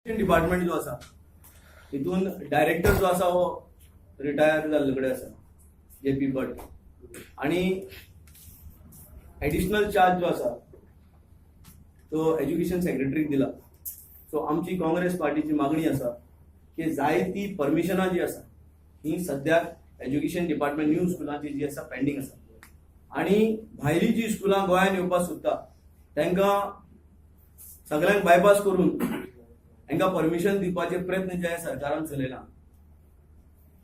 Department जो आसा तितून डायरेक्टर जो आसा वो रिटायर जाल्ले कडेन आसा जेपी भट आणि एडिशनल चार्ज जो आसा तो एज्युकेशन सेक्रेटरीक दिला. सो आमची काँग्रेस पार्टीची मागणी आसा की जायती परमिशनां जी आसा ही सद्याक एज्युकेशन डिपार्टमेंट न्यू स्कुलांची जी आसा पेंडिंग आसा आणि भायली जी स्कुलां गोंयांत येवपाक सोदता तांकां सगळ्यांक बायपास करून तांकां परमिशन दिवपाचे प्रयत्न जे सरकारान चलयला.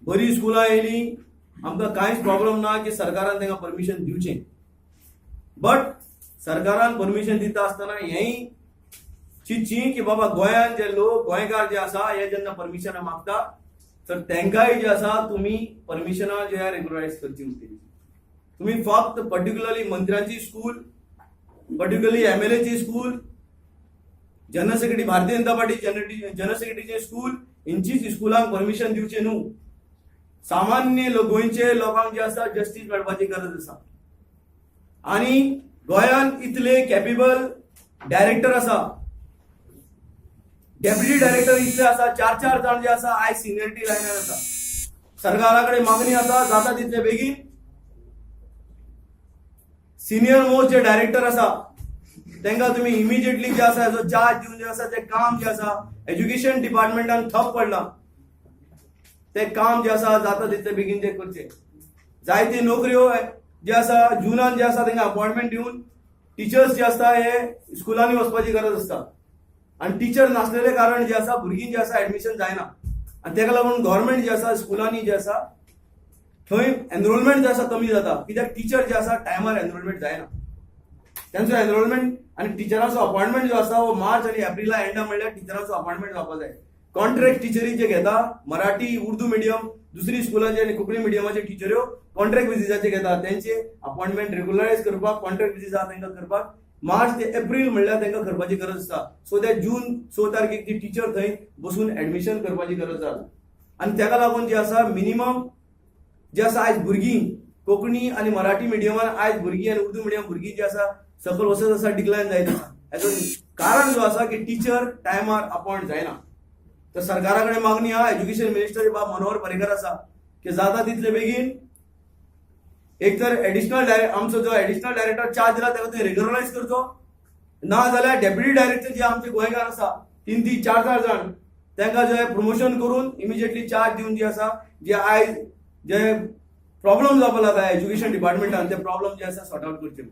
बरी स्कुलां येयली आमकां कांयच प्रॉब्लेम ना की सरकारान तांकां परमिशन दिवचें, बट सरकारान परमिशन दिता आसतना हेंय चिंतची की बाबा गोंयांत जे लोक गोंयकार जे आसा हे जेन्ना परमिशनां मागता तर तांकांय जे आसा तुमी परमिशनां जे रेग्युलरायज करची उरतली. तुम्ही फक्त पर्टिक्युलरली मंत्र्यांची स्कूल, पर्टिक्युलरली MLA ची school, general secretary Bharatiya Janata party general सेक्रेटरीचे school इंची स्कुलांक परमिशन दिवचे न्हू. सामान्य गोंयचे लोकांक जे आसा जस्टीस मेळपाची गरज आसा आणि गोंयांत इतले कॅपेबल डायरेक्टर आसा, डेप्युटी डायरेक्टर इतले आसा, 4 जाण जे आसा आयज सिनियरिटी लायनार आसा. सरकारा कडेन मागणी आसा जाता तितले बेगीन सिनियर मोस्ट जे डायरेक्टर आसा तांकां तुम्ही इमिजिएटली जे आसा जो चार्ज दिवन जे आसा ते काम जे आसा एज्युकेशन डिपार्टमेंटान ठप पडला ते काम जे आसा जाता तितले बेगीन ते करचे. जायती नोकऱ्यो जे आसा जुनान जे आसा तांकां अपॉइंटमेंट दिवन टिचर्स जे आसता हे स्कुलांनी वचपाची गरज आसता आणि टीचर नासलेले कारण जे आसा भुरगीं जे आसा एडमिशन जायना आणि ताका लागून गव्हर्नमेंट जे आसा स्कुलांनी जे आसा थंय एनरोलमेंट जे आसा कमी जाता कित्याक टीचर जे आसा टायमार एनरोलमेंट जायना. त्यांचो एनरोलमेंट आणि टिचरांचो अपॉइंटमेंट जो आसा वो मार्च आणि एप्रिला एंडा म्हणल्यार टिचरांचो अपॉइंटमेंट जावपाक जाय. कॉन्ट्रॅक्ट टिचरी जे घेता मराठी उर्दू मिडियम दुसरी स्कुलांचे आणि कोंकणी मिडियमाचे टिचऱ्यो कॉन्ट्रॅक्ट बेसिसाचे घेता त्यांचे अपॉइंटमेंट रेग्युलरायज करपाक कॉन्ट्रॅक्ट बेसिस आसा तांकां करपाक मार्च ते एप्रिल म्हणल्यार तांकां करपाची गरज आसता. सो ते जून 6 तारखेक ती टीचर थंय बसून ऍडमिशन करपाची गरज आसा आणि ताका लागून जे आसा मिनिमम जे आसा आयज भुरगीं कोंकणी आणि मराठी मिडियमान आयज भुरगीं आणि उर्दू मिडियम भुरगीं जे आसा सकल वचत आसा डिक्लायन जायत आसा. हेजो कारण जो आसा की टीचर टायमार अपॉइंट जायना. तर सरकारा कडेन मागणी आहा एज्युकेशन मिनिस्टर बाब मनोहर पर्रीकर आसा की जाता तितले बेगीन एक तर आमचो जो एडिशनल डायरेक्टर चार्ज दिला ताका तो रेग्युलरायज करचो, ना जाल्यार डेप्युटी डायरेक्टर जे आमचे गोंयकार आसा 3-4 जाण तांकां जे प्रमोशन करून इमिजिएटली चार्ज दिवन जे आसा जे आयज जे प्रॉब्लेम जावपाक लागला एज्युकेशन डिपार्टमेंटान ते प्रॉब्लेम जे आसा सॉर्ट आउट करचे.